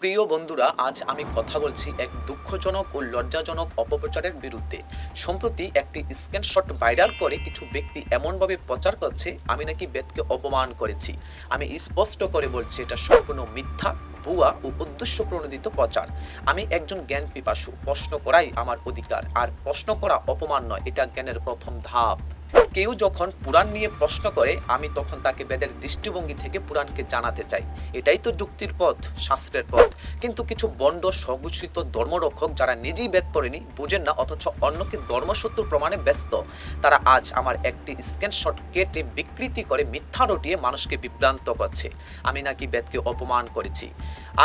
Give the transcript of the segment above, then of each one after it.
প্রিয় বন্ধুরা, আজ আমি কথা বলছি এক দুঃখজনক ও লজ্জাজনক অপপ্রচারের বিরুদ্ধে। সম্প্রতি একটি স্ক্রিনশট ভাইরাল করে কিছু ব্যক্তি এমনভাবে প্রচার করছে আমি নাকি বেদকে অপমান করেছি। আমি স্পষ্ট করে বলছি এটা সম্পূর্ণ মিথ্যা, ভুয়া ও উদ্দেশ্য প্রণোদিত প্রচার। আমি একজন জ্ঞান পিপাসু, প্রশ্ন করাই আমার অধিকার, আর প্রশ্ন করা অপমান নয়, এটা জ্ঞানের প্রথম ধাপ। কেউ যখন পুরাণ নিয়ে প্রশ্ন করে আমি তখন তাকে বেদের দৃষ্টিভঙ্গি থেকে পুরাণকে জানাতে চাই। এটাই তো যুক্তির পথ, শাস্ত্রের পথ। কিন্তু কিছু বন্ড স্বঘোষিত ধর্মরক্ষক যারা নিজেই বেদ পড়েনি, বুঝেন না, অথচ অন্যকে ধর্মশত্রু প্রমাণে ব্যস্ত, তারা আজ আমার একটি স্ক্রিনশট কেটে বিকৃতি করে মিথ্যা রটিয়ে মানুষকে বিভ্রান্ত করছে আমি নাকি বেদকে অপমান করেছি।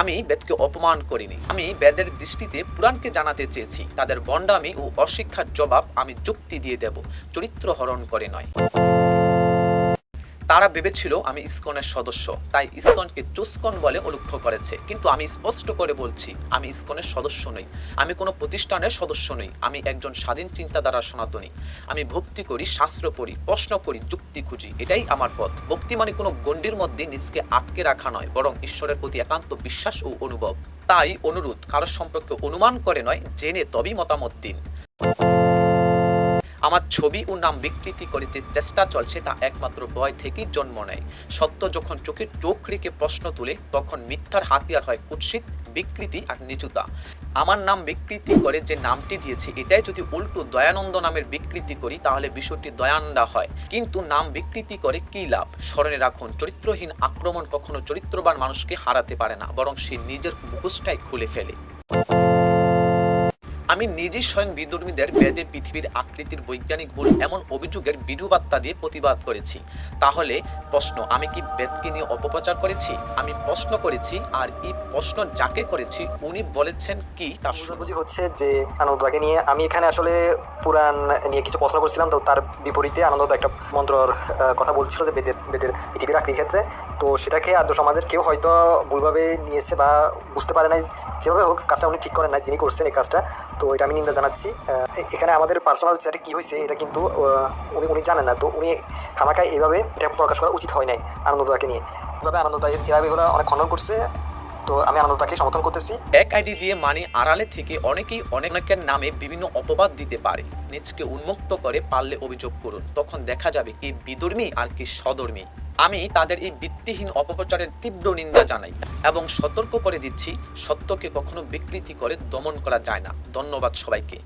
আমি বেদকে অপমান করিনি, আমি বেদের দৃষ্টিতে পুরাণকে জানাতে চেয়েছি। তাদের বন্ডামি ও অশিক্ষার জবাব আমি যুক্তি দিয়ে দেব, চরিত্র হরণ করে নয়। তারা ভেবেছিল আমি ইসকনের সদস্য, তাই ইসকনকে চুসকন বলে অলক্ষ্য করেছে। কিন্তু আমি স্পষ্ট করে বলছি আমি ইসকনের সদস্য নই, আমি কোনো প্রতিষ্ঠানের সদস্য নই। আমি একজন স্বাধীন চিন্তাধারা সনাতনী। আমি ভক্তি করি, শাস্ত্র পড়ি, প্রশ্ন করি, যুক্তি খুঁজি, এটাই আমার পথ। ভক্তি মানে কোনো গণ্ডির মধ্যে নিজকে আটকে রাখা নয়, বরং ঈশ্বরের প্রতি একান্ত বিশ্বাস ও অনুভব। তাই অনুরোধ, কারোর সম্পর্কে অনুমান করে নয়, জেনে তবেই মতামত দিন। আমার ছবি ও নাম বিকৃতি করে যে চেষ্টা চলছে তা একমাত্র ভয় থেকেই জন্ম নেয়। সত্য যখন চোখে চোখ রেখে প্রশ্ন তুলে, তখন মিথ্যার হাতিয়ার হয় কুৎসিত, বিকৃতি আর নিচুতা। আমার নাম বিকৃতি করে যে নামটি দিয়েছি, এটাই যদি উল্টো দয়ানন্দ নামের বিকৃতি করি তাহলে বিষয়টি দয়ান্ডা হয়। কিন্তু নাম বিকৃতি করে কি লাভ? স্মরণে রাখুন, চরিত্রহীন আক্রমণ কখনো চরিত্রবান মানুষকে হারাতে পারে না, বরং সে নিজের মুখোশটাই খুলে ফেলে। আমি নিজেই স্বয়ং বিধর্মীদের বেদে পৃথিবীর আকৃতির বৈজ্ঞানিক ভুল এমন অভিযোগের বিধুবার্তা দিয়ে প্রতিবাদ করেছি। তাহলে প্রশ্ন, আমি কি বেদকে নিয়ে অপপ্রচার করেছি? আমি প্রশ্ন করেছি, আর এই প্রশ্ন যাকে করেছি উনি বলেছেন কি তার বুঝাবুঝি হচ্ছে যে আনন্দদাকে নিয়ে আমি এখানে আসলে পুরাণ নিয়ে কিছু প্রশ্ন করছিলাম, তো তার বিপরীতে আনন্দদা একটা মন্ত্রর কথা বলছিল যে বেদের পৃথিবীর আকৃতির ক্ষেত্রে। তো সেটাকে আদ্য সমাজের কেউ হয়তো ভুলভাবে নিয়েছে বা বুঝতে পারে নাই। যেভাবে হোক, কাজটা উনি ঠিক করেন না, যিনি করছেন এই কাজটা। তো এটা আমি নিন্দা জানাচ্ছি। এখানে আমাদের পার্সোনাল চ্যাটে কী হয়েছে এটা কিন্তু উনি জানেন না। তো উনি খামাখায় এইভাবে এটা প্রকাশ করা উচিত হয় নাই আনন্দদাকে নিয়ে। এভাবে আনন্দদা এগুলো অনেক খণ্ডন করছে। তো আমি আনন্দদাকে সমর্থন করতেছি। এক আইডি দিয়ে মানে আড়ালে থেকে অনেকেই অনেকের নামে বিভিন্ন অপবাদ দিতে পারে। নিজকে উন্মুক্ত করে পারলে অভিযোগ করুন, তখন দেখা যাবে কি বিধর্মী আর কি সধর্মী। আমি তাদের এই ভিত্তিহীন অপপ্রচারের তীব্র নিন্দা জানাই এবং সতর্ক করে দিচ্ছি, সত্যকে কখনো বিকৃতি করে দমন করা যায় না। ধন্যবাদ সবাইকে।